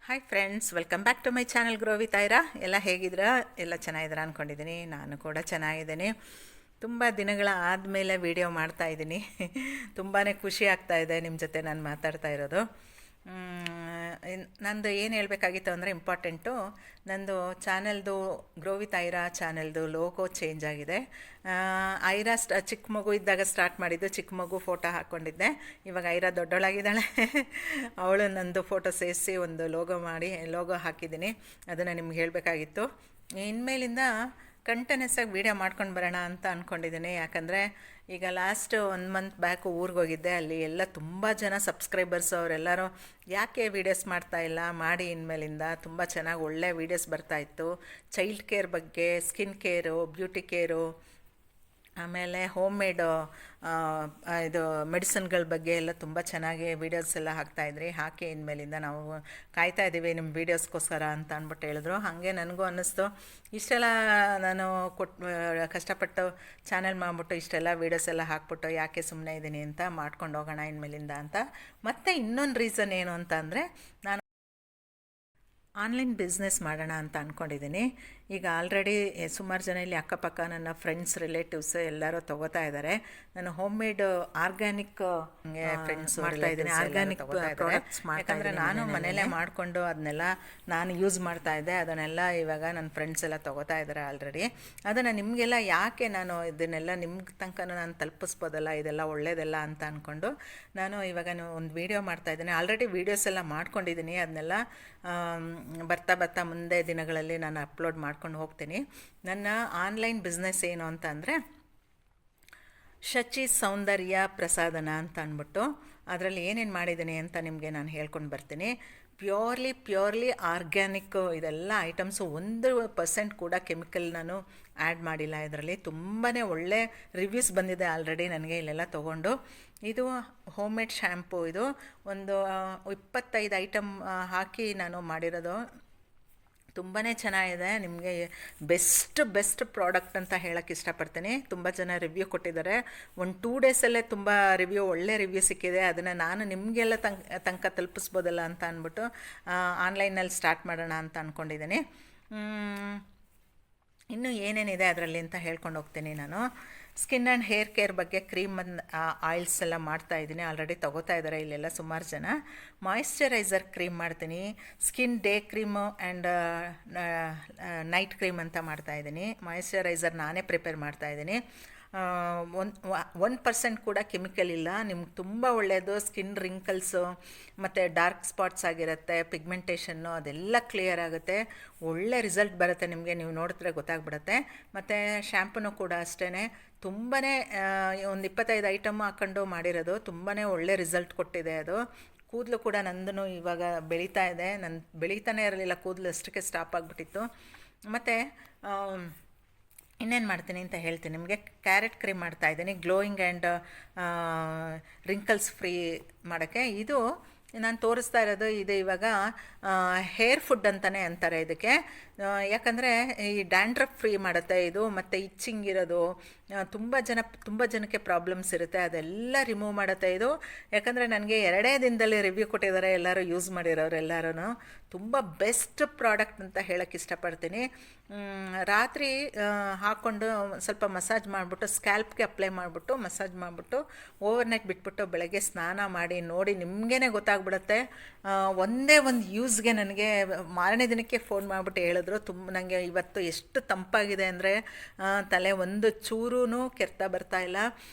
Hi friends, welcome back to my channel grow with Aira. ಎಲ್ಲ ಹೇಗಿದ್ದೀರಾ? ಎಲ್ಲ ಚೆನ್ನಾಗಿದ್ದೀರಾ ಅಂದ್ಕೊಂಡಿದ್ದೀನಿ. ನಾನು ಕೂಡ ಚೆನ್ನಾಗಿದ್ದೀನಿ. ತುಂಬ ದಿನಗಳ ಆದಮೇಲೆ ವೀಡಿಯೋ ಮಾಡ್ತಾಯಿದ್ದೀನಿ. ತುಂಬಾ ಖುಷಿ ಆಗ್ತಾಯಿದೆ ನಿಮ್ಮ ಜೊತೆ ನಾನು ಮಾತಾಡ್ತಾ ಇರೋದು. ನಂದು ಏನು ಹೇಳಬೇಕಾಗಿತ್ತು ಅಂದರೆ ಇಂಪಾರ್ಟೆಂಟು, ನಂದು ಚಾನಲ್ದು ಗ್ರೋ ವಿತ್ ಐರಾ ಚಾನಲ್ದು ಲೋಗೋ ಚೇಂಜ್ ಆಗಿದೆ. ಐರಾ ಚಿಕ್ಕ ಮಗು ಇದ್ದಾಗ ಸ್ಟಾರ್ಟ್ ಮಾಡಿದ್ದು, ಚಿಕ್ಕ ಮಗು ಫೋಟೋ ಹಾಕ್ಕೊಂಡಿದ್ದೆ. ಇವಾಗ ಐರಾ ದೊಡ್ಡವಳಾಗಿದ್ದಾಳೆ. ಅವಳು ನಂದು ಫೋಟೋ ಸೇರಿಸಿ ಒಂದು ಲೋಗೋ ಹಾಕಿದ್ದೀನಿ. ಅದನ್ನು ನಿಮ್ಗೆ ಹೇಳಬೇಕಾಗಿತ್ತು. ಇನ್ಮೇಲಿಂದ ಕಂಟಿನ್ಯೂಸ್ ಆಗಿ ವೀಡಿಯೋ ಮಾಡ್ಕೊಂಡು ಬರೋಣ ಅಂತ ಅಂದ್ಕೊಂಡಿದ್ದೀನಿ. ಯಾಕಂದರೆ ಈಗ ಲಾಸ್ಟ್ 1 ಮಂತ್ ಬ್ಯಾಕು ಊರಿಗೆ ಹೋಗಿದ್ದೆ. ಅಲ್ಲಿ ಎಲ್ಲ ತುಂಬ ಜನ ಸಬ್ಸ್ಕ್ರೈಬರ್ಸ್ ಅವರೆಲ್ಲರೂ ಯಾಕೆ ವೀಡಿಯೋಸ್ ಮಾಡ್ತಾಯಿಲ್ಲ, ಮಾಡಿ ಇನ್ಮೇಲಿಂದ ತುಂಬ ಚೆನ್ನಾಗಿ ಒಳ್ಳೆ ವೀಡಿಯೋಸ್ ಬರ್ತಾಯಿತ್ತು. ಚೈಲ್ಡ್ ಕೇರ್ ಬಗ್ಗೆ, ಸ್ಕಿನ್ ಕೇರು, ಬ್ಯೂಟಿ ಕೇರು, ಆಮೇಲೆ ಹೋಮ್ ಮೇಡ್ ಇದು ಮೆಡಿಸಿನ್ಗಳ ಬಗ್ಗೆ ಎಲ್ಲ ತುಂಬ ಚೆನ್ನಾಗಿ ವೀಡಿಯೋಸ್ ಎಲ್ಲ ಹಾಕ್ತಾಯಿದ್ರಿ. ಹಾಕಿ ಇನ್ಮೇಲಿಂದ ನಾವು ಕಾಯ್ತಾ ಇದ್ದೀವಿ ನಿಮ್ಮ ವೀಡಿಯೋಸ್ಗೋಸ್ಕರ ಅಂತ ಅಂದ್ಬಿಟ್ಟು ಹೇಳಿದ್ರು. ಹಾಗೆ ನನಗೂ ಅನ್ನಿಸ್ತು, ಇಷ್ಟೆಲ್ಲ ನಾನು ಕಷ್ಟಪಟ್ಟು ಚಾನೆಲ್ ಮಾಡಿಬಿಟ್ಟು ಇಷ್ಟೆಲ್ಲ ವೀಡಿಯೋಸ್ ಎಲ್ಲ ಹಾಕ್ಬಿಟ್ಟು ಯಾಕೆ ಸುಮ್ಮನೆ ಇದ್ದೀನಿ ಅಂತ ಮಾಡ್ಕೊಂಡು ಹೋಗೋಣ ಇನ್ಮೇಲಿಂದ ಅಂತ. ಮತ್ತು ಇನ್ನೊಂದು ರೀಸನ್ ಏನು ಅಂತ ಅಂದರೆ, ನಾನು ಆನ್ಲೈನ್ ಬಿಸ್ನೆಸ್ ಮಾಡೋಣ ಅಂತ ಅಂದ್ಕೊಂಡಿದ್ದೀನಿ. ಈಗ ಆಲ್ರೆಡಿ ಸುಮಾರು ಜನ ಇಲ್ಲಿ ಅಕ್ಕಪಕ್ಕ ನನ್ನ ಫ್ರೆಂಡ್ಸ್, ರಿಲೇಟಿವ್ಸ್ ಎಲ್ಲರೂ ತೊಗೋತಾ ಇದ್ದಾರೆ. ನಾನು ಹೋಮ್ ಮೇಡ್ ಆರ್ಗ್ಯಾನಿಕ್ ಫ್ರೆಂಡ್ಸ್ ಮಾಡ್ತಾ ಇದ್ದೀನಿ. ಆರ್ಗ್ಯಾನಿಕ್ ಪ್ರಾಡಕ್ಟ್ಸ್ ಯಾಕಂದರೆ ನಾನು ಮನೆಯಲ್ಲೇ ಮಾಡಿಕೊಂಡು ಅದನ್ನೆಲ್ಲ ನಾನು ಯೂಸ್ ಮಾಡ್ತಾ ಇದ್ದೆ. ಅದನ್ನೆಲ್ಲ ಇವಾಗ ನನ್ನ ಫ್ರೆಂಡ್ಸ್ ಎಲ್ಲ ತೊಗೋತಾ ಇದ್ದಾರೆ ಆಲ್ರೆಡಿ. ಅದನ್ನು ನಿಮಗೆಲ್ಲ ಯಾಕೆ ನಾನು ಇದನ್ನೆಲ್ಲ ನಿಮ್ಗೆ ತನಕ ನಾನು ತಲುಪಿಸ್ಬೋದಲ್ಲ, ಇದೆಲ್ಲ ಒಳ್ಳೇದಲ್ಲ ಅಂತ ಅಂದ್ಕೊಂಡು ನಾನು ಇವಾಗ ಒಂದು ವೀಡಿಯೋ ಮಾಡ್ತಾಯಿದ್ದೀನಿ. ಆಲ್ರೆಡಿ ವೀಡಿಯೋಸ್ ಎಲ್ಲ ಮಾಡ್ಕೊಂಡಿದ್ದೀನಿ. ಅದನ್ನೆಲ್ಲ ಬರ್ತಾ ಮುಂದೆ ದಿನಗಳಲ್ಲಿ ನಾನು ಅಪ್ಲೋಡ್ ಮಾಡ್ಕೊಂಡು ಹೋಗ್ತೀನಿ. ನನ್ನ ಆನ್ಲೈನ್ ಬಿಸ್ನೆಸ್ ಏನು ಅಂತ ಅಂದರೆ, ಶಚಿ ಸೌಂದರ್ಯ ಪ್ರಸಾದನ ಅಂತ ಅಂದ್ಬಿಟ್ಟು ಅದರಲ್ಲಿ ಏನೇನು ಮಾಡಿದ್ದೀನಿ ಅಂತ ನಿಮಗೆ ನಾನು ಹೇಳ್ಕೊಂಡು ಬರ್ತೀನಿ. ಪ್ಯೂರ್ಲಿ ಆರ್ಗ್ಯಾನಿಕ್ಕು ಇದೆಲ್ಲ ಐಟಮ್ಸು. 1% ಕೂಡ ಕೆಮಿಕಲ್ ನಾನು ಆ್ಯಡ್ ಮಾಡಿಲ್ಲ ಇದರಲ್ಲಿ. ತುಂಬಾ ಒಳ್ಳೆ ರಿವ್ಯೂಸ್ ಬಂದಿದೆ ಆಲ್ರೆಡಿ ನನಗೆ ಇಲ್ಲೆಲ್ಲ ತೊಗೊಂಡು. ಇದು ಹೋಮ್ ಮೇಡ್ ಶ್ಯಾಂಪು. ಇದು ಒಂದು 25 ಐಟಮ್ ಹಾಕಿ ನಾನು ಮಾಡಿರೋದು. ತುಂಬಾ ಚೆನ್ನಾಗಿದೆ. ನಿಮಗೆ ಬೆಸ್ಟ್ ಪ್ರಾಡಕ್ಟ್ ಅಂತ ಹೇಳೋಕ್ಕೆ ಇಷ್ಟಪಡ್ತೀನಿ. ತುಂಬ ಜನ ರಿವ್ಯೂ ಕೊಟ್ಟಿದ್ದಾರೆ. 1-2 ಡೇಸಲ್ಲೇ ತುಂಬ ಒಳ್ಳೆ ರಿವ್ಯೂ ಸಿಕ್ಕಿದೆ. ಅದನ್ನು ನಾನು ನಿಮಗೆಲ್ಲ ತನಕ ತಲುಪಿಸ್ಬೋದಲ್ಲ ಅಂತ ಅಂದ್ಬಿಟ್ಟು ಆನ್ಲೈನಲ್ಲಿ ಸ್ಟಾರ್ಟ್ ಮಾಡೋಣ ಅಂತ ಅಂದ್ಕೊಂಡಿದ್ದೀನಿ. ಇನ್ನೂ ಏನೇನಿದೆ ಅದರಲ್ಲಿ ಅಂತ ಹೇಳ್ಕೊಂಡು ಹೋಗ್ತೀನಿ ನಾನು. ಸ್ಕಿನ್ ಆ್ಯಂಡ್ ಹೇರ್ ಕೇರ್ ಬಗ್ಗೆ ಕ್ರೀಮ್ ಆಯಿಲ್ಸ್ ಎಲ್ಲ ಮಾಡ್ತಾಯಿದ್ದೀನಿ. ಆಲ್ರೆಡಿ ತೊಗೋತಾ ಇದ್ದಾರೆ ಇಲ್ಲೆಲ್ಲ ಸುಮಾರು ಜನ. ಮಾಯಿಶ್ಚರೈಸರ್ ಕ್ರೀಮ್ ಮಾಡ್ತೀನಿ. Skin day cream and night cream ಅಂತ ಮಾಡ್ತಾಯಿದ್ದೀನಿ. ಮಾಯಿಶ್ಚರೈಸರ್ ನಾನೇ ಪ್ರಿಪೇರ್ ಮಾಡ್ತಾಯಿದ್ದೀನಿ. 1% ಕೂಡ ಕೆಮಿಕಲ್ ಇಲ್ಲ. ನಿಮ್ಗೆ ತುಂಬ ಒಳ್ಳೆಯದು. ಸ್ಕಿನ್ ರಿಂಕಲ್ಸು ಮತ್ತು ಡಾರ್ಕ್ ಸ್ಪಾಟ್ಸ್ ಆಗಿರುತ್ತೆ, ಪಿಗ್ಮೆಂಟೇಷನ್ನು ಅದೆಲ್ಲ ಕ್ಲಿಯರ್ ಆಗುತ್ತೆ. ಒಳ್ಳೆ ರಿಸಲ್ಟ್ ಬರುತ್ತೆ ನಿಮಗೆ. ನೀವು ನೋಡಿದ್ರೆ ಗೊತ್ತಾಗ್ಬಿಡುತ್ತೆ. ಮತ್ತು ಶ್ಯಾಂಪೂನು ಕೂಡ ಅಷ್ಟೇ. ತುಂಬಾ ಒಂದು 25 ಐಟಮ್ ಹಾಕ್ಕೊಂಡು ಮಾಡಿರೋದು. ತುಂಬಾ ಒಳ್ಳೆ ರಿಸಲ್ಟ್ ಕೊಟ್ಟಿದೆ ಅದು. ಕೂದಲು ಕೂಡ ನಂದು ಇವಾಗ ಬೆಳೀತಾ ಇದೆ. ಬೆಳೀತಾನೆ ಇರಲಿಲ್ಲ, ಕೂದಲು ಅಷ್ಟಕ್ಕೆ ಸ್ಟಾಪ್ ಆಗಿಬಿಟ್ಟಿತ್ತು. ಮತ್ತು ಇನ್ನೇನು ಮಾಡ್ತೀನಿ ಅಂತ ಹೇಳ್ತೀನಿ ನಿಮಗೆ. ಕ್ಯಾರೆಟ್ ಕ್ರೀಮ್ ಮಾಡ್ತಾಯಿದ್ದೀನಿ, ಗ್ಲೋಯಿಂಗ್ ಆ್ಯಂಡ್ ರಿಂಕಲ್ಸ್ ಫ್ರೀ ಮಾಡೋಕ್ಕೆ. ಇದು ನಾನು ತೋರಿಸ್ತಾ ಇರೋದು ಇದು ಇವಾಗ ಹೇರ್ ಫುಡ್ ಅಂತಲೇ ಅಂತಾರೆ ಇದಕ್ಕೆ. ಯಾಕಂದರೆ ಈ ಡ್ಯಾಂಡ್ರಫ್ ಫ್ರೀ ಮಾಡುತ್ತೆ ಇದು. ಮತ್ತು ಇಚ್ಚಿಂಗ್ ಇರೋದು ತುಂಬ ಜನಕ್ಕೆ ಪ್ರಾಬ್ಲಮ್ಸ್ ಇರುತ್ತೆ, ಅದೆಲ್ಲ ರಿಮೂವ್ ಮಾಡುತ್ತೆ ಇದು. ಯಾಕಂದರೆ ನನಗೆ 2 ದಿನದಲ್ಲಿ ರಿವ್ಯೂ ಕೊಟ್ಟಿದ್ದಾರೆ ಎಲ್ಲರೂ ಯೂಸ್ ಮಾಡಿರೋರು ಎಲ್ಲರೂ. ತುಂಬ ಬೆಸ್ಟ್ ಪ್ರಾಡಕ್ಟ್ ಅಂತ ಹೇಳೋಕ್ಕೆ ಇಷ್ಟಪಡ್ತೀನಿ. ರಾತ್ರಿ ಹಾಕ್ಕೊಂಡು ಸ್ವಲ್ಪ ಮಸಾಜ್ ಮಾಡಿಬಿಟ್ಟು ಸ್ಕ್ಯಾಲ್ಪ್ಗೆ ಅಪ್ಲೈ ಮಾಡಿಬಿಟ್ಟು ಮಸಾಜ್ ಮಾಡಿಬಿಟ್ಟು ಓವರ್ನೈಟ್ ಬಿಟ್ಬಿಟ್ಟು ಬೆಳಗ್ಗೆ ಸ್ನಾನ ಮಾಡಿ ನೋಡಿ ನಿಮಗೇ ಗೊತ್ತಾಗ್ಬಿಡುತ್ತೆ. ಒಂದೇ ಒಂದು ಯೂಸ್ಗೆ ನನಗೆ ಮಾರನೇ ದಿನಕ್ಕೆ ಫೋನ್ ಮಾಡಿಬಿಟ್ಟು ಹೇಳಿದ್ರು, ನನಗೆ ಇವತ್ತು ಎಷ್ಟು ತಂಪಾಗಿದೆ ಅಂದರೆ ತಲೆ ಒಂದು ಚೂರೂ ಕೆರ್ತಾ ಬರ್ತಾ ಇಲ್ಲ.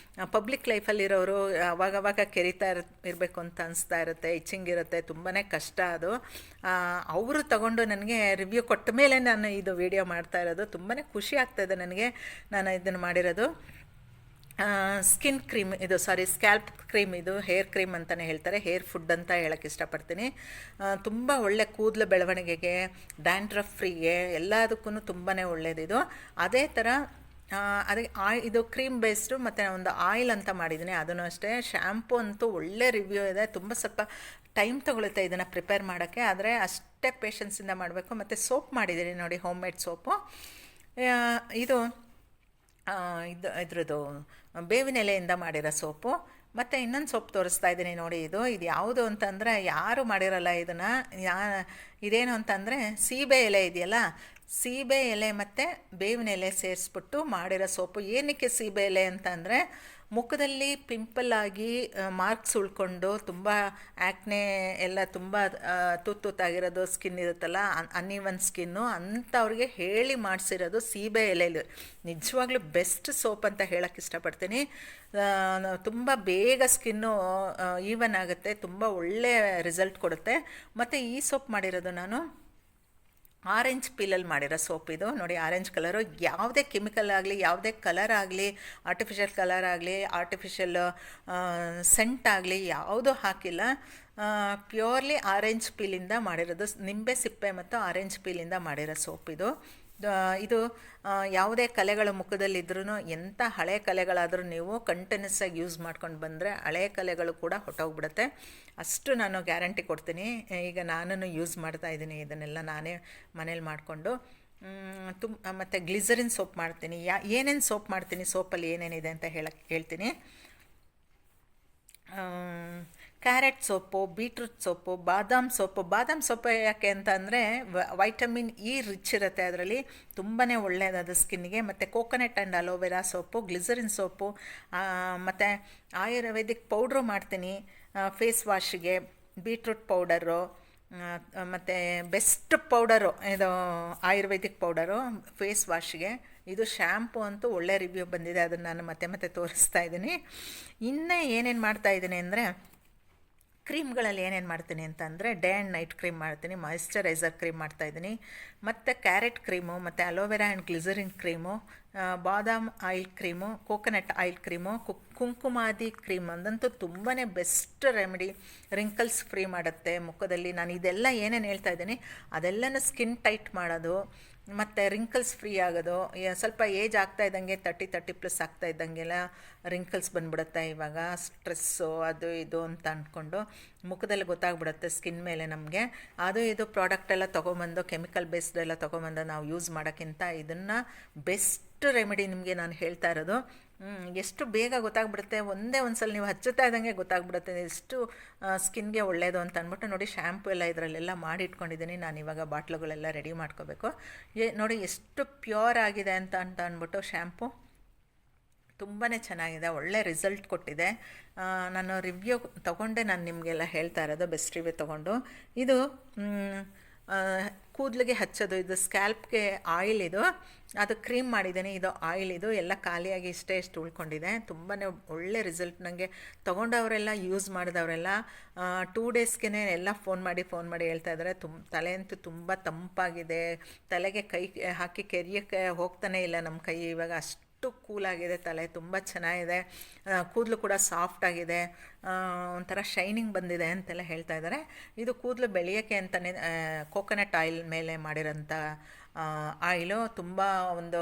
ಪಬ್ಲಿಕ್ ಲೈಫಲ್ಲಿರೋರು ಅವಾಗವಾಗ ಕೆರಿತಾ ಇರಬೇಕು ಅಂತ ಅನಿಸ್ತಾ ಇರುತ್ತೆ, ಇಚ್ಚಿಂಗ್ ಇರುತ್ತೆ, ತುಂಬಾ ಕಷ್ಟ ಅದು. ಅವರು ತಗೊಂಡು ನನಗೆ ರಿವ್ಯೂ ಕೊಟ್ಟ ಮೇಲೆ ನಾನು ಇದು ವಿಡಿಯೋ ಮಾಡ್ತಾ ಇರೋದು. ತುಂಬಾ ಖುಷಿ ಆಗ್ತಾಯಿದೆ ನನಗೆ ನಾನು ಇದನ್ನು ಮಾಡಿರೋದು. ಸ್ಕಿನ್ ಕ್ರೀಮ್ ಇದು, ಸ್ಕ್ಯಾಲ್ಪ್ ಕ್ರೀಮ್ ಇದು. ಹೇರ್ ಕ್ರೀಮ್ ಅಂತಲೇ ಹೇಳ್ತಾರೆ, ಹೇರ್ ಫುಡ್ ಅಂತ ಹೇಳೋಕ್ಕೆ ಇಷ್ಟಪಡ್ತೀನಿ. ತುಂಬ ಒಳ್ಳೆ ಕೂದಲು ಬೆಳವಣಿಗೆಗೆ, ಡ್ಯಾಂಡ್ರಫ್ ಫ್ರೀಗೆ ಎಲ್ಲದಕ್ಕೂ ತುಂಬಾ ಒಳ್ಳೆಯದಿದು. ಅದೇ ಥರ ಇದು ಕ್ರೀಮ್ ಬೇಸ್ಡು ಮತ್ತು ಒಂದು ಆಯಿಲ್ ಅಂತ ಮಾಡಿದ್ದೀನಿ, ಅದನ್ನು ಅಷ್ಟೇ. ಶ್ಯಾಂಪು ಅಂತೂ ಒಳ್ಳೆ ರಿವ್ಯೂ ಇದೆ. ಸ್ವಲ್ಪ ಟೈಮ್ ತೊಗೊಳುತ್ತೆ ಇದನ್ನು ಪ್ರಿಪೇರ್ ಮಾಡೋಕ್ಕೆ, ಆದರೆ ಅಷ್ಟೇ ಪೇಷನ್ಸಿಂದ ಮಾಡಬೇಕು. ಮತ್ತು ಸೋಪ್ ಮಾಡಿದ್ದೀನಿ ನೋಡಿ, ಹೋಮ್ ಮೇಡ್ ಸೋಪು. ಇದು ಇದ್ರದ್ದು ಬೇವಿನ ಎಲೆಯಿಂದ ಮಾಡಿರೋ ಸೋಪು. ಮತ್ತು ಇನ್ನೊಂದು ಸೊಪ್ಪು ತೋರಿಸ್ತಾ ಇದ್ದೀನಿ ನೋಡಿ. ಇದು ಯಾವುದು ಅಂತಂದರೆ ಯಾರು ಮಾಡಿರಲ್ಲ ಇದನ್ನು. ಇದೇನು ಅಂತಂದರೆ ಸೀಬೆ ಎಲೆ ಇದೆಯಲ್ಲ, ಸೀಬೆ ಎಲೆ ಮತ್ತು ಬೇವಿನ ಎಲೆ ಸೇರಿಸ್ಬಿಟ್ಟು ಮಾಡಿರೋ ಸೋಪು. ಏನಕ್ಕೆ ಸೀಬೆ ಎಲೆ ಅಂತಂದರೆ ಮುಖದಲ್ಲಿ ಪಿಂಪಲ್ ಆಗಿ ಮಾರ್ಕ್ಸ್ ಉಳ್ಕೊಂಡು ತುಂಬ ಆ್ಯಕ್ನೆ ಎಲ್ಲ ತುಂಬ ತುತ್ತಾಗಿರೋದು ಸ್ಕಿನ್ ಇರುತ್ತಲ್ಲ, ಅನ್ಇವನ್ ಸ್ಕಿನ್ನು ಅಂಥವ್ರಿಗೆ ಹೇಳಿ ಮಾಡಿಸಿರೋದು ಸೀಬೆ ಎಲೆಲಿ. ನಿಜವಾಗ್ಲೂ ಬೆಸ್ಟ್ ಸೋಪ್ ಅಂತ ಹೇಳೋಕ್ಕೆ ಇಷ್ಟಪಡ್ತೀನಿ. ತುಂಬ ಬೇಗ ಸ್ಕಿನ್ನು ಈವನ್ ಆಗುತ್ತೆ, ತುಂಬ ಒಳ್ಳೆ ರಿಸಲ್ಟ್ ಕೊಡುತ್ತೆ. ಮತ್ತು ಈ ಸೋಪ್ ಮಾಡಿರೋದು ನಾನು ಆರೆಂಜ್ ಪೀಲಲ್ಲಿ ಮಾಡಿರೋ ಸೋಪ್ ಇದು ನೋಡಿ. ಆರೆಂಜ್ ಕಲರು, ಯಾವುದೇ ಕೆಮಿಕಲ್ ಆಗಲಿ, ಯಾವುದೇ ಕಲರ್ ಆಗಲಿ, ಆರ್ಟಿಫಿಷಿಯಲ್ ಕಲರ್ ಆಗಲಿ, ಆರ್ಟಿಫಿಷಿಯಲ್ ಸೆಂಟ್ ಆಗಲಿ ಯಾವುದೂ ಹಾಕಿಲ್ಲ. ಪ್ಯೂರ್ಲಿ ಆರೆಂಜ್ ಪೀಲಿಂದ ಮಾಡಿರೋದು, ನಿಂಬೆ ಸಿಪ್ಪೆ ಮತ್ತು ಆರೆಂಜ್ ಪೀಲಿಂದ ಮಾಡಿರೋ ಸೋಪ್ ಇದು. ಇದು ಯಾವುದೇ ಕಲೆಗಳು ಮುಖದಲ್ಲಿದ್ರೂ, ಎಂಥ ಹಳೆ ಕಲೆಗಳಾದರೂ ನೀವು ಕಂಟಿನ್ಯೂಸ್ ಆಗಿ ಯೂಸ್ ಮಾಡ್ಕೊಂಡು ಬಂದರೆ ಹಳೆ ಕಲೆಗಳು ಕೂಡ ಹೊಟ್ಟೋಗ್ಬಿಡುತ್ತೆ. ಅಷ್ಟು ನಾನು ಗ್ಯಾರಂಟಿ ಕೊಡ್ತೀನಿ. ಈಗ ನಾನು ಯೂಸ್ ಮಾಡ್ತಾಯಿದ್ದೀನಿ ಇದನ್ನೆಲ್ಲ ನಾನೇ ಮನೇಲಿ ಮಾಡಿಕೊಂಡು. ಮತ್ತು ಗ್ಲಿಸರಿನ್ ಸೋಪ್ ಮಾಡ್ತೀನಿ. ಏನೇನು ಸೋಪ್ ಮಾಡ್ತೀನಿ, ಸೋಪಲ್ಲಿ ಏನೇನಿದೆ ಅಂತ ಹೇಳ್ತೀನಿ. ಕ್ಯಾರೆಟ್ ಸೋಪು, ಬೀಟ್ರೂಟ್ ಸೋಪು, ಬಾದಾಮ್ ಸೊಪ್ಪು ಯಾಕೆ ಅಂತ ಅಂದರೆ ವೈಟಮಿನ್ ಇ ರಿಚ್ ಇರುತ್ತೆ ಅದರಲ್ಲಿ, ತುಂಬಾ ಒಳ್ಳೆಯದು ಸ್ಕಿನ್ನಿಗೆ. ಮತ್ತು coconut and aloe vera soap, glycerine soap, ಮತ್ತು ಆಯುರ್ವೇದಿಕ್ ಪೌಡ್ರು ಮಾಡ್ತೀನಿ ಫೇಸ್ ವಾಶಿಗೆ. ಬೀಟ್ರೂಟ್ ಪೌಡರು, ಮತ್ತು ಬೆಸ್ಟ್ ಪೌಡರು ಇದು ಆಯುರ್ವೇದಿಕ್ ಪೌಡರು ಫೇಸ್ ವಾಶಿಗೆ. ಇದು ಶ್ಯಾಂಪು ಅಂತೂ ಒಳ್ಳೆ ರಿವ್ಯೂ ಬಂದಿದೆ, ಅದನ್ನು ನಾನು ಮತ್ತೆ ತೋರಿಸ್ತಾ ಇದ್ದೀನಿ. ಇನ್ನೂ ಏನೇನು ಮಾಡ್ತಾಯಿದ್ದೀನಿ ಅಂದರೆ ಕ್ರೀಮ್ಗಳಲ್ಲಿ ಏನೇನು ಮಾಡ್ತೀನಿ ಅಂತಂದರೆ ಡೇ ಆ್ಯಂಡ್ ನೈಟ್ ಕ್ರೀಮ್ ಮಾಡ್ತೀನಿ, ಮಾಯಿಶ್ಚರೈಸರ್ ಕ್ರೀಮ್ ಮಾಡ್ತಾಯಿದ್ದೀನಿ, ಮತ್ತು ಕ್ಯಾರೆಟ್ ಕ್ರೀಮು, ಮತ್ತು aloe vera and glycerine cream, badam oil cream, coconut oil cream, Kumkumadi cream ಅದಂತೂ ತುಂಬಾ ಬೆಸ್ಟ್ ರೆಮಿಡಿ, ರಿಂಕಲ್ಸ್ ಫ್ರೀ ಮಾಡುತ್ತೆ ಮುಖದಲ್ಲಿ. ನಾನು ಇದೆಲ್ಲ ಏನೇನು ಹೇಳ್ತಾ ಇದ್ದೀನಿ ಅದೆಲ್ಲನೂ ಸ್ಕಿನ್ ಟೈಟ್ ಮಾಡೋದು, ಮತ್ತು ರಿಂಕಲ್ಸ್ ಫ್ರೀ ಆಗೋದು. ಸ್ವಲ್ಪ ಏಜ್ ಆಗ್ತಾ ಇದ್ದಂಗೆ 30+ ಆಗ್ತಾ ಇದ್ದಂಗೆಲ್ಲ ರಿಂಕಲ್ಸ್ ಬಂದ್ಬಿಡುತ್ತೆ. ಇವಾಗ ಸ್ಟ್ರೆಸ್ಸು ಅದು ಇದು ಅಂತ ಅಂದ್ಕೊಂಡು ಮುಖದಲ್ಲಿ ಗೊತ್ತಾಗ್ಬಿಡುತ್ತೆ ಸ್ಕಿನ್ ಮೇಲೆ ನಮಗೆ. ಅದು ಇದು ಪ್ರಾಡಕ್ಟೆಲ್ಲ ತೊಗೊಂಬಂದು ಕೆಮಿಕಲ್ ಬೇಸ್ಡ್ ಎಲ್ಲ ತೊಗೊಂಬಂದು ನಾವು ಯೂಸ್ ಮಾಡೋಕ್ಕಿಂತ ಇದನ್ನು ಬೆಸ್ಟ್ ರೆಮಿಡಿ ನಿಮಗೆ ನಾನು ಹೇಳ್ತಾ ಇರೋದು. ಎಷ್ಟು ಬೇಗ ಗೊತ್ತಾಗ್ಬಿಡುತ್ತೆ, ಒಂದೇ ಒಂದು ಸಲ ನೀವು ಹಚ್ಚುತ್ತಾ ಇದ್ದಂಗೆ ಗೊತ್ತಾಗ್ಬಿಡುತ್ತೆ ಎಷ್ಟು ಸ್ಕಿನ್ಗೆ ಒಳ್ಳೆಯದು ಅಂತ ಅಂದ್ಬಿಟ್ಟು. ನೋಡಿ ಶ್ಯಾಂಪು ಎಲ್ಲ ಇದರಲ್ಲೆಲ್ಲ ಮಾಡಿ ಇಟ್ಕೊಂಡಿದ್ದೀನಿ. ನಾನು ಇವಾಗ ಬಾಟ್ಲುಗಳೆಲ್ಲ ರೆಡಿ ಮಾಡ್ಕೋಬೇಕು. ನೋಡಿ ಎಷ್ಟು ಪ್ಯೂರ್ ಆಗಿದೆ ಅಂತ ಅಂದ್ಬಿಟ್ಟು ಶ್ಯಾಂಪು ತುಂಬಾ ಚೆನ್ನಾಗಿದೆ, ಒಳ್ಳೆ ರಿಸಲ್ಟ್ ಕೊಟ್ಟಿದೆ. ನಾನು ರಿವ್ಯೂ ತೊಗೊಂಡೆ ನಾನು ನಿಮಗೆಲ್ಲ ಹೇಳ್ತಾ ಇರೋದು, ಬೆಸ್ಟ್ ರಿವ್ಯೂ ತೊಗೊಂಡು. ಇದು ಕೂದಲಿಗೆ ಹಚ್ಚೋದು, ಇದು ಸ್ಕ್ಯಾಲ್ಪ್ಗೆ ಆಯಿಲ್, ಇದು ಅದು ಕ್ರೀಮ್ ಮಾಡಿದ್ದೀನಿ. ಇದು ಆಯಿಲ್, ಇದು ಎಲ್ಲ ಖಾಲಿಯಾಗಿ ಎಷ್ಟು ಉಳ್ಕೊಂಡಿದೆ. ತುಂಬಾ ಒಳ್ಳೆ ರಿಸಲ್ಟ್ ನನಗೆ ತೊಗೊಂಡವರೆಲ್ಲ, ಯೂಸ್ ಮಾಡಿದವರೆಲ್ಲ 2 ಡೇಸ್ಗೆ ಎಲ್ಲ ಫೋನ್ ಮಾಡಿ ಹೇಳ್ತಾ ಇದ್ದಾರೆ, ತಲೆ ಅಂತೂ ತುಂಬ ತಂಪಾಗಿದೆ, ತಲೆಗೆ ಕೈ ಹಾಕಿ ಕೆರೆಯೋಕ್ಕೆ ಹೋಗ್ತಾನೆ ಇಲ್ಲ ನಮ್ಮ ಕೈ, ಇವಾಗ ಅಷ್ಟು ಕೂಲಾಗಿದೆ ತಲೆ, ತುಂಬ ಚೆನ್ನಾಗಿದೆ. ಕೂದಲು ಕೂಡ ಸಾಫ್ಟಾಗಿದೆ, ಒಂಥರ ಶೈನಿಂಗ್ ಬಂದಿದೆ ಅಂತೆಲ್ಲ ಹೇಳ್ತಾ ಇದ್ದಾರೆ. ಇದು ಕೂದಲು ಬೆಳೆಯೋಕ್ಕೆ ಅಂತಲೇ ಕೋಕೋನಟ್ ಆಯಿಲ್ ಮೇಲೆ ಮಾಡಿರೋಂಥ ಆಯಿಲು. ತುಂಬ ಒಂದು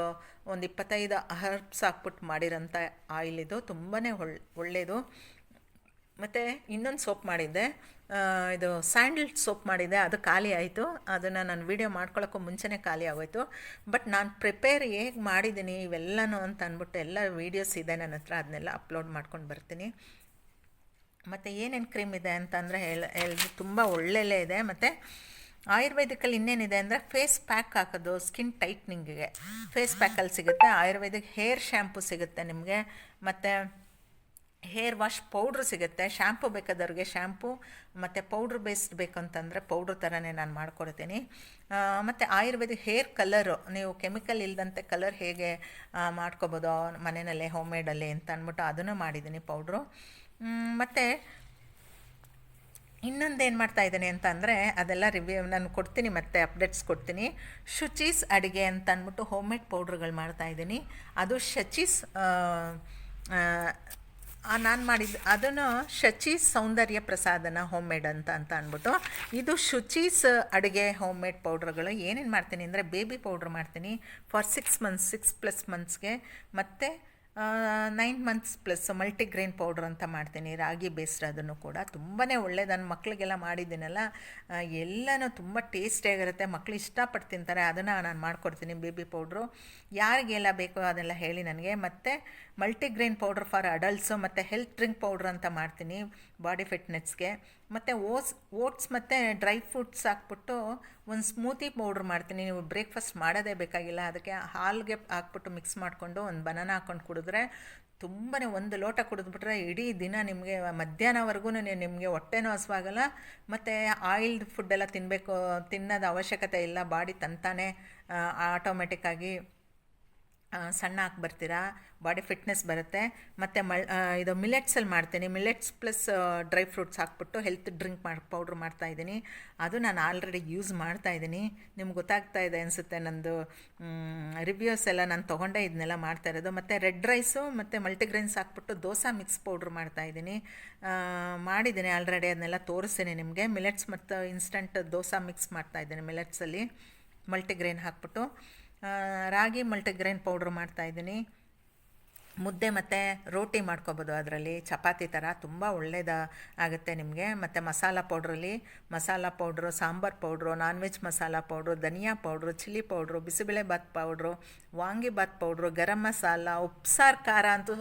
25 ಹರ್ಬ್ಸ್ ಹಾಕ್ಬಿಟ್ಟು ಮಾಡಿರೋಂಥ ಆಯಿಲ್ ಇದು, ತುಂಬಾ ಒಳ್ಳೆಯದು. ಮತ್ತು ಇನ್ನೊಂದು ಸೋಪ್ ಮಾಡಿದ್ದೆ, ಇದು ಸ್ಯಾಂಡಲ್ ಸೋಪ್ ಮಾಡಿದ್ದೆ, ಅದು ಖಾಲಿ ಆಯಿತು. ಅದನ್ನು ನಾನು ವೀಡಿಯೋ ಮಾಡ್ಕೊಳ್ಳೋಕ್ಕೂ ಮುಂಚೆನೇ ಖಾಲಿ ಆಗೋಯ್ತು. ಬಟ್ ನಾನು ಪ್ರಿಪೇರ್ ಹೇಗೆ ಮಾಡಿದ್ದೀನಿ ಇವೆಲ್ಲನೂ ಅಂತ ಅಂದ್ಬಿಟ್ಟು ಎಲ್ಲ ವೀಡಿಯೋಸ್ ಇದೆ ನನ್ನ ಹತ್ರ, ಅದನ್ನೆಲ್ಲ ಅಪ್ಲೋಡ್ ಮಾಡ್ಕೊಂಡು ಬರ್ತೀನಿ. ಮತ್ತು ಏನೇನು ಕ್ರೀಮ್ ಇದೆ ಅಂತಂದರೆ ತುಂಬ ಒಳ್ಳೆಯಲ್ಲೇ ಇದೆ. ಮತ್ತು ಆಯುರ್ವೇದಿಕಲ್ಲಿ ಇನ್ನೇನಿದೆ ಅಂದರೆ ಫೇಸ್ ಪ್ಯಾಕ್ ಹಾಕೋದು ಸ್ಕಿನ್ ಟೈಟ್ನಿಂಗಿಗೆ ಫೇಸ್ ಪ್ಯಾಕಲ್ಲಿ ಸಿಗುತ್ತೆ. ಆಯುರ್ವೇದಿಕ್ ಹೇರ್ ಶ್ಯಾಂಪು ಸಿಗುತ್ತೆ ನಿಮಗೆ, ಮತ್ತು ಹೇರ್ ವಾಶ್ ಪೌಡ್ರ್ ಸಿಗುತ್ತೆ. ಶ್ಯಾಂಪು ಬೇಕಾದವ್ರಿಗೆ ಶ್ಯಾಂಪು, ಮತ್ತು ಪೌಡ್ರ್ ಬೇಸ್ಡ್ ಬೇಕು ಅಂತಂದರೆ ಪೌಡ್ರ್ ಥರನೇ ನಾನು ಮಾಡ್ಕೊಡ್ತೀನಿ. ಮತ್ತು ಆಯುರ್ವೇದಿಕ್ ಹೇರ್ ಕಲರು, ನೀವು ಕೆಮಿಕಲ್ ಇಲ್ಲದಂತೆ ಕಲರ್ ಹೇಗೆ ಮಾಡ್ಕೊಬೋದು ಮನೆಯಲ್ಲೇ ಹೋಮ್ಮೇಡಲ್ಲಿ ಅಂತ ಅಂದ್ಬಿಟ್ಟು ಅದನ್ನು ಮಾಡಿದ್ದೀನಿ ಪೌಡ್ರು. ಮತ್ತು ಇನ್ನೊಂದೇನು ಮಾಡ್ತಾಯಿದ್ದೀನಿ ಅಂತ ಅಂದರೆ ಅದೆಲ್ಲ ರಿವ್ಯೂ ನಾನು ಕೊಡ್ತೀನಿ, ಮತ್ತು ಅಪ್ಡೇಟ್ಸ್ ಕೊಡ್ತೀನಿ. ಶುಚೀಸ್ ಅಡುಗೆ ಅಂತ ಅಂದ್ಬಿಟ್ಟು ಹೋಮ್ಮೇಡ್ ಪೌಡ್ರುಗಳು ಮಾಡ್ತಾಯಿದ್ದೀನಿ. ಅದು ಶಚೀಸ್ ನಾನು ಮಾಡಿದ್ದು, ಅದನ್ನು ಶಚೀಸ್ ಸೌಂದರ್ಯ ಪ್ರಸಾದನ ಹೋಮ್ಮೇಡ್ ಅಂತ ಅಂದ್ಬಿಟ್ಟು. ಇದು ಶುಚೀಸ್ ಅಡುಗೆ ಹೋಮ್ಮೇಡ್ ಪೌಡ್ರುಗಳು. ಏನೇನು ಮಾಡ್ತೀನಿ ಅಂದರೆ ಬೇಬಿ ಪೌಡ್ರ್ ಮಾಡ್ತೀನಿ ಫಾರ್ 6 ಮಂತ್ಸ್ಗೆ, ಮತ್ತು 9 ಮಂತ್ಸ್ ಪ್ಲಸ್ ಮಲ್ಟಿಗ್ರೇನ್ ಪೌಡ್ರ್ ಅಂತ ಮಾಡ್ತೀನಿ, ರಾಗಿ ಬೇಸ್ಡ್. ಅದನ್ನು ಕೂಡ ತುಂಬಾ ಒಳ್ಳೆಯದು. ನನ್ನ ಮಕ್ಕಳಿಗೆಲ್ಲ ಮಾಡಿದ್ದೀನಲ್ಲ, ಎಲ್ಲನೂ ತುಂಬ ಟೇಸ್ಟಿಯಾಗಿರುತ್ತೆ, ಮಕ್ಕಳು ಇಷ್ಟಪಟ್ಟು ತಿಂತಾರೆ. ಅದನ್ನು ನಾನು ಮಾಡಿಕೊಡ್ತೀನಿ, ಬೇಬಿ ಪೌಡ್ರು. ಯಾರಿಗೆಲ್ಲ ಬೇಕೋ ಅದೆಲ್ಲ ಹೇಳಿ ನನಗೆ. ಮತ್ತು ಮಲ್ಟಿಗ್ರೇನ್ ಪೌಡ್ರ್ ಫಾರ್ ಅಡಲ್ಟ್ಸು, ಮತ್ತು ಹೆಲ್ತ್ ಡ್ರಿಂಕ್ ಪೌಡ್ರ್ ಅಂತ ಮಾಡ್ತೀನಿ ಬಾಡಿ ಫಿಟ್ನೆಸ್ಗೆ. ಮತ್ತು ಓಟ್ಸ್ ಮತ್ತು ಡ್ರೈ ಫ್ರೂಟ್ಸ್ ಹಾಕ್ಬಿಟ್ಟು ಒಂದು ಸ್ಮೂತಿ ಪೌಡ್ರ್ ಮಾಡ್ತೀನಿ. ನೀವು ಬ್ರೇಕ್ಫಾಸ್ಟ್ ಮಾಡೋದೇ ಬೇಕಾಗಿಲ್ಲ, ಅದಕ್ಕೆ ಹಾಲಿಗೆ ಹಾಕ್ಬಿಟ್ಟು ಮಿಕ್ಸ್ ಮಾಡಿಕೊಂಡು ಒಂದು ಬನಾನ ಹಾಕ್ಕೊಂಡು ಕುಡಿದ್ರೆ ತುಂಬಾ, ಒಂದು ಲೋಟ ಕುಡಿದ್ಬಿಟ್ರೆ ಇಡೀ ದಿನ ನಿಮಗೆ ಮಧ್ಯಾಹ್ನವರೆಗೂ ನಿಮಗೆ ಹೊಟ್ಟೆನೂ ಹಸಿವಾಗಲ್ಲ. ಮತ್ತು ಆಯಿಲ್ಡ್ ಫುಡ್ಡೆಲ್ಲ ತಿನ್ನೋದು ಅವಶ್ಯಕತೆ ಇಲ್ಲ. ಬಾಡಿ ತಂತಾನೆ ಆಟೋಮೆಟಿಕ್ಕಾಗಿ ಸಣ್ಣ ಹಾಕಿ ಬರ್ತೀರಾ, ಬಾಡಿ ಫಿಟ್ನೆಸ್ ಬರುತ್ತೆ. ಮತ್ತು ಇದು ಮಿಲೆಟ್ಸಲ್ಲಿ ಮಾಡ್ತೀನಿ. ಮಿಲೆಟ್ಸ್ ಪ್ಲಸ್ ಡ್ರೈ ಫ್ರೂಟ್ಸ್ ಹಾಕ್ಬಿಟ್ಟು ಹೆಲ್ತ್ ಡ್ರಿಂಕ್ ಪೌಡ್ರ್ ಮಾಡ್ತಾಯಿದ್ದೀನಿ. ಅದು ನಾನು ಆಲ್ರೆಡಿ ಯೂಸ್ ಮಾಡ್ತಾಯಿದ್ದೀನಿ. ನಿಮ್ಗೆ ಗೊತ್ತಾಗ್ತಾ ಇದೆ ಅನಿಸುತ್ತೆ, ನಂದು ರಿವ್ಯೂಸ್ ಎಲ್ಲ ನಾನು ತೊಗೊಂಡೇ ಇದನ್ನೆಲ್ಲ ಮಾಡ್ತಾಯಿರೋದು. ಮತ್ತು ರೆಡ್ ರೈಸು ಮತ್ತು ಮಲ್ಟಿಗ್ರೈನ್ಸ್ ಹಾಕ್ಬಿಟ್ಟು ದೋಸೆ ಮಿಕ್ಸ್ ಪೌಡ್ರ್ ಮಾಡ್ತಾಯಿದ್ದೀನಿ. ಮಾಡಿದ್ದೀನಿ ಆಲ್ರೆಡಿ, ಅದನ್ನೆಲ್ಲ ತೋರಿಸ್ತೀನಿ ನಿಮಗೆ. ಮಿಲೆಟ್ಸ್ ಮತ್ತು ಇನ್ಸ್ಟಂಟ್ ದೋಸೆ ಮಿಕ್ಸ್ ಮಾಡ್ತಾಯಿದ್ದೀನಿ ಮಿಲೆಟ್ಸಲ್ಲಿ ಮಲ್ಟಿಗ್ರೈನ್ ಹಾಕ್ಬಿಟ್ಟು. ರಾಗಿ ಮಲ್ಟಿಗ್ರೈನ್ ಪೌಡ್ರ್ ಮಾಡ್ತಾಯಿದ್ದೀನಿ. ಮುದ್ದೆ ಮತ್ತು ರೋಟಿ ಮಾಡ್ಕೊಬೋದು, ಅದರಲ್ಲಿ ಚಪಾತಿ ಥರ ತುಂಬ ಒಳ್ಳೆಯದು ಆಗುತ್ತೆ ನಿಮಗೆ. ಮತ್ತು masala powder, sambar powder, non veg masala powder, ಧನಿಯಾ powder, chilli powder, bisibelebath powder, vangibath powder, garam masala, ಉಪ್ಸಾರು ಖಾರ ಅಂತೂ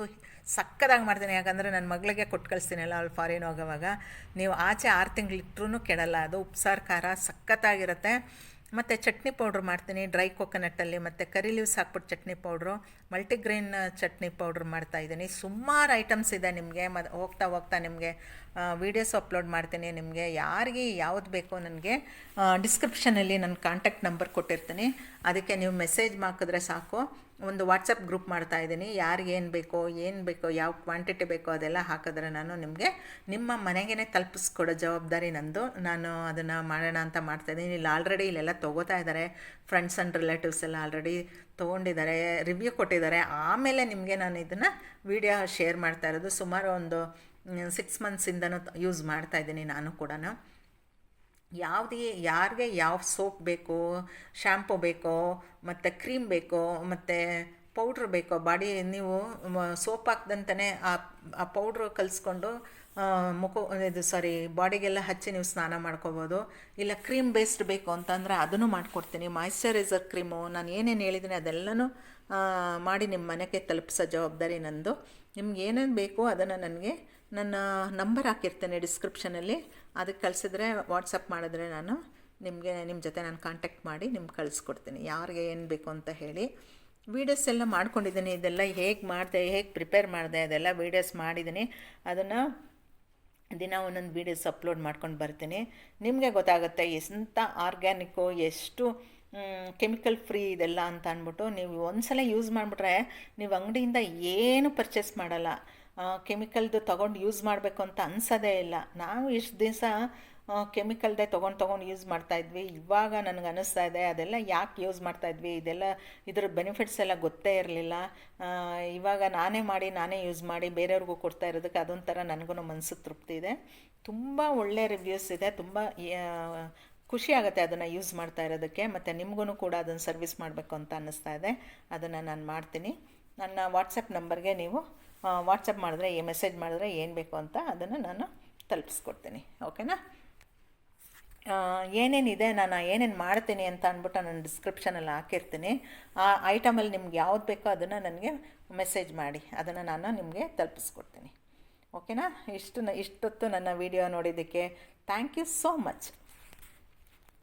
ಸಕ್ಕದಾಗಿ ಮಾಡ್ತೀನಿ. ಯಾಕಂದರೆ ನನ್ನ ಮಗಳಿಗೆ ಕೊಟ್ಟು ಕಳಿಸ್ತೀನಲ್ಲ, ಅವ್ಳು ಫಾರಿನ್ ಹೋಗೋವಾಗ. ನೀವು ಆಚೆ 6 ತಿಂಗಳಿಟ್ರೂ ಕೆಡಲ್ಲ, ಅದು ಉಪ್ಸಾರು ಖಾರ ಸಖತ್ತಾಗಿರುತ್ತೆ. ಮತ್ತು ಚಟ್ನಿ ಪೌಡ್ರ್ ಮಾಡ್ತೀನಿ ಡ್ರೈ ಕೊಕೊನಟ್ಟಲ್ಲಿ, ಮತ್ತು ಕರಿ ಲೀವ್ಸ್ ಹಾಕ್ಬಿಟ್ಟು chutney powder, multigrain chutney powder ಮಾಡ್ತಾಯಿದ್ದೀನಿ. ಸುಮಾರು ಐಟಮ್ಸ್ ಇದೆ ನಿಮಗೆ. ಹೋಗ್ತಾ ನಿಮಗೆ ವೀಡಿಯೋಸ್ ಅಪ್ಲೋಡ್ ಮಾಡ್ತೀನಿ. ನಿಮಗೆ ಯಾರಿಗೆ ಯಾವುದು ಬೇಕೋ ನನಗೆ ಡಿಸ್ಕ್ರಿಪ್ಷನಲ್ಲಿ ನನ್ನ ಕಾಂಟ್ಯಾಕ್ಟ್ ನಂಬರ್ ಕೊಟ್ಟಿರ್ತೀನಿ, ಅದಕ್ಕೆ ನೀವು ಮೆಸೇಜ್ ಹಾಕಿದ್ರೆ ಸಾಕು. ಒಂದು ವಾಟ್ಸಪ್ ಗ್ರೂಪ್ ಮಾಡ್ತಾಯಿದ್ದೀನಿ. ಯಾರಿಗೆ ಏನು ಬೇಕೋ ಯಾವ ಕ್ವಾಂಟಿಟಿ ಬೇಕೋ ಅದೆಲ್ಲ ಹಾಕಿದ್ರೆ ನಾನು ನಿಮಗೆ ನಿಮ್ಮ ಮನೆಗೇ ತಲುಪಿಸ್ಕೊಡೋ ಜವಾಬ್ದಾರಿ ನಂದು. ನಾನು ಅದನ್ನು ಮಾಡೋಣ ಅಂತ ಮಾಡ್ತಾಯಿದ್ದೀನಿ. ಆಲ್ರೆಡಿ ಇಲ್ಲೆಲ್ಲ ತೊಗೋತಾ ಇದ್ದಾರೆ, ಫ್ರೆಂಡ್ಸ್ ಆ್ಯಂಡ್ ರಿಲೇಟಿವ್ಸ್ ಎಲ್ಲ ಆಲ್ರೆಡಿ ತೊಗೊಂಡಿದ್ದಾರೆ, ರಿವ್ಯೂ ಕೊಟ್ಟಿದ್ದಾರೆ. ಆಮೇಲೆ ನಿಮಗೆ ನಾನು ಇದನ್ನು ವಿಡಿಯೋ ಶೇರ್ ಮಾಡ್ತಾ ಇರೋದು. ಸುಮಾರು ಒಂದು 6 ಮಂತ್ಸಿಂದನೂ ಯೂಸ್ ಮಾಡ್ತಾಯಿದ್ದೀನಿ ನಾನು ಕೂಡ. ಯಾರಿಗೆ ಯಾವ ಸೋಪ್ ಬೇಕೋ, ಶ್ಯಾಂಪು ಬೇಕೋ, ಮತ್ತು ಕ್ರೀಮ್ ಬೇಕೋ, ಮತ್ತು ಪೌಡ್ರ್ ಬೇಕೋ, ನೀವು ಸೋಪ್ ಹಾಕ್ದಂತಲೇ ಆ ಪೌಡ್ರು ಕಲಿಸ್ಕೊಂಡು ಬಾಡಿಗೆಲ್ಲ ಹಚ್ಚಿ ನೀವು ಸ್ನಾನ ಮಾಡ್ಕೋಬೋದು. ಇಲ್ಲ ಕ್ರೀಮ್ ಬೇಸ್ಡ್ ಬೇಕು ಅಂತಂದರೆ ಅದನ್ನು ಮಾಡಿಕೊಡ್ತೀನಿ. ಮಾಯ್ಶ್ಚರೈಸರ್ ಕ್ರೀಮು, ನಾನು ಏನೇನು ಹೇಳಿದ್ದೀನಿ ಅದೆಲ್ಲನೂ ಮಾಡಿ ನಿಮ್ಮ ಮನೆಗೆ ತಲುಪಿಸೋ ಜವಾಬ್ದಾರಿ ನಂದು. ನಿಮ್ಗೆ ಏನೇನು ಬೇಕೋ ಅದನ್ನು ನನಗೆ ನನ್ನ ನಂಬರ್ ಹಾಕಿರ್ತೇನೆ ಡಿಸ್ಕ್ರಿಪ್ಷನಲ್ಲಿ, ಅದಕ್ಕೆ ಕಳಿಸಿದ್ರೆ ವಾಟ್ಸಪ್ ಮಾಡಿದ್ರೆ ನಾನು ನಿಮ್ಮ ಜೊತೆ ನಾನು ಕಾಂಟ್ಯಾಕ್ಟ್ ಮಾಡಿ ನಿಮ್ಗೆ ಕಳಿಸ್ಕೊಡ್ತೀನಿ, ಯಾರಿಗೆ ಏನು ಬೇಕು ಅಂತ ಹೇಳಿ. ವೀಡಿಯೋಸ್ ಎಲ್ಲ ಮಾಡ್ಕೊಂಡಿದ್ದೀನಿ. ಇದೆಲ್ಲ ಹೇಗೆ ಮಾಡಿದೆ, ಹೇಗೆ ಪ್ರಿಪೇರ್ ಮಾಡಿದೆ ಅದೆಲ್ಲ ವೀಡಿಯೋಸ್ ಮಾಡಿದ್ದೀನಿ. ಅದನ್ನು ದಿನ ಒಂದೊಂದು ವೀಡಿಯೋಸ್ ಅಪ್ಲೋಡ್ ಮಾಡ್ಕೊಂಡು ಬರ್ತೀನಿ. ನಿಮಗೆ ಗೊತ್ತಾಗುತ್ತೆ ಎಂಥ ಆರ್ಗ್ಯಾನಿಕ್ಕು, ಎಷ್ಟು ಕೆಮಿಕಲ್ ಫ್ರೀ ಇದೆಲ್ಲ ಅಂತ ಅಂದ್ಬಿಟ್ಟು. ನೀವು ಒಂದು ಸಲ ಯೂಸ್ ಮಾಡಿಬಿಟ್ರೆ ನೀವು ಅಂಗಡಿಯಿಂದ ಏನು ಪರ್ಚೇಸ್ ಮಾಡಲ್ಲ. ಕೆಮಿಕಲ್ದು ತೊಗೊಂಡು ಯೂಸ್ ಮಾಡಬೇಕು ಅಂತ ಅನಿಸೋದೇ ಇಲ್ಲ. ನಾವು ಇಷ್ಟು ದಿವಸ ಕೆಮಿಕಲ್ದೇ ತೊಗೊಂಡು ಯೂಸ್ ಮಾಡ್ತಾಯಿದ್ವಿ. ಇವಾಗ ನನಗೆ ಅನ್ನಿಸ್ತಾ ಇದೆ ಅದೆಲ್ಲ ಯಾಕೆ ಯೂಸ್ ಮಾಡ್ತಾಯಿದ್ವಿ, ಇದ್ರ ಬೆನಿಫಿಟ್ಸ್ ಎಲ್ಲ ಗೊತ್ತೇ ಇರಲಿಲ್ಲ. ಇವಾಗ ನಾನೇ ಯೂಸ್ ಮಾಡಿ ಬೇರೆಯವ್ರಿಗೂ ಕೊಡ್ತಾ ಇರೋದಕ್ಕೆ ಅದೊಂಥರ ನನಗೂ ಮನಸ್ಸಿಗೆ ತೃಪ್ತಿ ಇದೆ. ತುಂಬ ಒಳ್ಳೆ ರಿವ್ಯೂಸ್ ಇದೆ, ತುಂಬ ಖುಷಿ ಆಗುತ್ತೆ ಅದನ್ನು ಯೂಸ್ ಮಾಡ್ತಾ ಇರೋದಕ್ಕೆ. ಮತ್ತು ನಿಮಗೂ ಕೂಡ ಅದನ್ನು ಸರ್ವಿಸ್ ಮಾಡಬೇಕು ಅಂತ ಅನ್ನಿಸ್ತಾ ಇದೆ. ಅದನ್ನು ನಾನು ಮಾಡ್ತೀನಿ. ನನ್ನ ವಾಟ್ಸಪ್ ನಂಬರ್ಗೆ ನೀವು ವಾಟ್ಸಪ್ ಮಾಡಿದ್ರೆ, ಮೆಸೇಜ್ ಮಾಡಿದ್ರೆ ಏನು ಬೇಕು ಅಂತ ಅದನ್ನು ನಾನು ತಲುಪಿಸ್ಕೊಡ್ತೀನಿ. ಓಕೆನಾ? ಏನೇನಿದೆ, ನಾನು ಏನೇನು ಮಾಡ್ತೀನಿ ಅಂತ ಅಂದ್ಬಿಟ್ಟು ನಾನು ಡಿಸ್ಕ್ರಿಪ್ಷನಲ್ಲಿ ಹಾಕಿರ್ತೀನಿ. ಆ ಐಟಮಲ್ಲಿ ನಿಮ್ಗೆ ಯಾವ್ದು ಬೇಕೋ ಅದನ್ನು ನನಗೆ ಮೆಸೇಜ್ ಮಾಡಿ, ಅದನ್ನು ನಾನು ನಿಮಗೆ ತಲುಪಿಸ್ಕೊಡ್ತೀನಿ. ಓಕೆನಾ? ಇಷ್ಟೊತ್ತು ನನ್ನ ವಿಡಿಯೋ ನೋಡಿದ್ದಕ್ಕೆ ಥ್ಯಾಂಕ್ ಯು ಸೋ ಮಚ್.